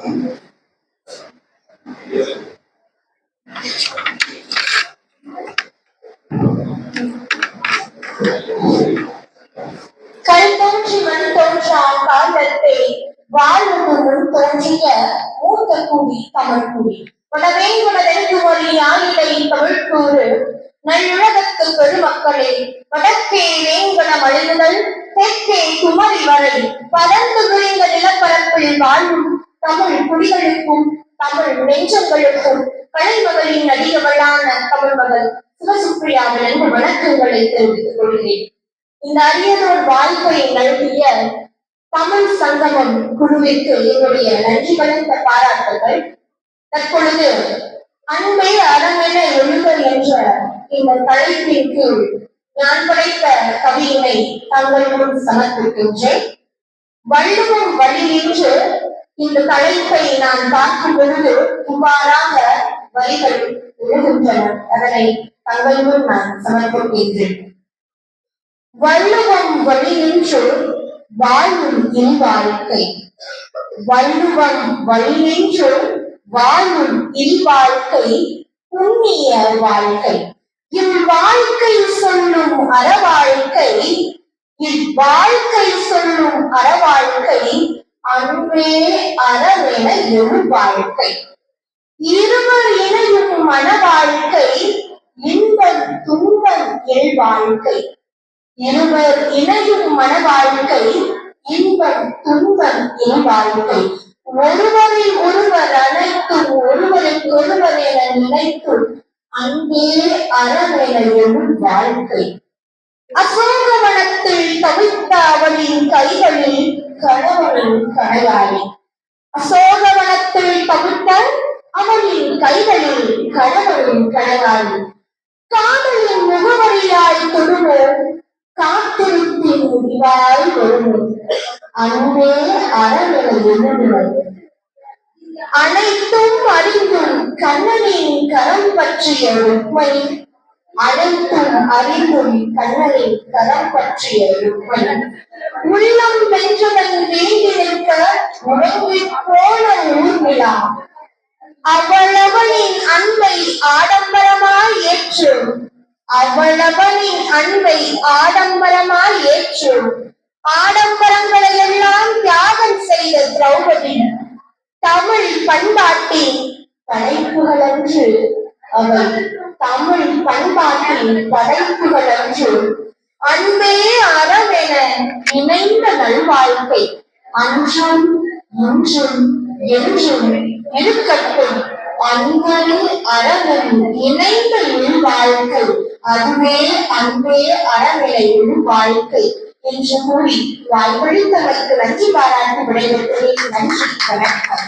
கல் தோன்றி மண் தோன்றா காலத்தை வாழ்வுக்கு முன் தோன்றிய மூத்த குடி தமிழ் குடி உணவேங்குணதென்று மொழி ஆயிடை தமிழ் கூறு நல்லுலகத்து பெருமக்களே வடக்கே வேங்குண மலைமுதல் தெற்கே குமரி வரை பரந்து விரிந்த நிலப்பரப்பில் வாழும் தமிழ் குடிகளுக்கும் தமிழ் நெஞ்சங்களுக்கும் கலைமகளின் நடிகவளான தமிழ் மகள் சிவசுப்ரியாவின் என்று வணக்கங்களை தெரிவித்துக் கொள்கிறேன். இந்த அரியதோர் வாழ்க்கையை நல்கிய தமிழ் சங்கமம் குழுவிற்கு என்னுடைய நன்றி கலந்த பாராட்டுகள். தற்பொழுது அன்பே அறமென எழுக என்ற இந்த தலைப்பின் கீழ் நான் படைத்த கவியினை தங்கள் முன் சமர்ப்பிக்கின்றேன். வள்ளுவம் வழி என்று இந்த தலைப்பை நான் பார்க்கும் பொழுது இவ்வாறாக வரிகள் எழுகின்றன. அதனை தங்கள் முன் நான் சமர்ப்பிக்கின்றேன். வள்ளுவம் வழி என்று வாழும் இல்வாழ்க்கை, வள்ளுவம் வழி என்று வாழும் இல்வாழ்க்கை புண்ணிய வாழ்க்கை. இவ்வாழ்க்கை சொல்லும் அறவாழ்க்கை, இவ்வாழ்க்கை சொல்லும் அறவாழ்க்கை அன்பே அறமென எழுவாழ்க்கை. இருவர் இணையும் மனவாழ்க்கை இன்பம் துன்பம் இல்வாழ்க்கை. இருவர் இணையும் மனவாழ்க்கை இன்பம் துன்பம் இல்வாழ்க்கை. ஒருவரை ஒருவர் அனைத்தும் ஒருவருக்கு ஒருவர் என நினைக்கும் அன்பே அறமென எழும் வாழ்க்கை. அசோகவனத்தில் தவித்த அவளின் கைகளில் கணவனின் கணையாளி. அசோகவனத்தில் தவித்த அவளின் கைகளில் கணவனின் கணையாளி. காதலின் முகவரியாய் தொடுவோம் காத்திருப்பின் முடிவாய் வருவோம் அன்பே அறமென எழுதுவது. அனைத்தும் அறிந்தும் கண்ணனின் கரம் பற்றிய ருக்மை, அனைத்தும் அறிந்தும் கண்ணனின் கரம் பற்றிய ருக்மை. உள்ளம் வென்றவன் வேண்டி நிற்க உறங்கி போன ஊர்மிளா. அவளவனின் அன்பை ஆடம்பரமாய் ஏற்று, அவளவனின் அன்பை ஆடம்பரமாய் ஏற்று ஆடம்பரங்களை எல்லாம் தியாகம் செய்த திரௌபதி தமிழ் பண்பாட்டின் படைப்புகள் அன்று. அவள் தமிழ் பண்பாட்டின் படைப்புகள் அன்று. அன்பே அறமென இணைந்த நல்வாழ்க்கை அன்றும் இன்றும் என்றும் இருக்கட்டும். அன்பே அறமென இணைந்த இல்வாழ்க்கை அதுவே அன்பே அறமென எழுவாழ்க்கை என்று கூறி வாய்வழித்தவருக்கு நன்றி பாராட்டி விடைபெறுகிறேன். நன்றி, வணக்கம்.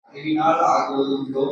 அறிவினால் ஆகுவதுண்டோ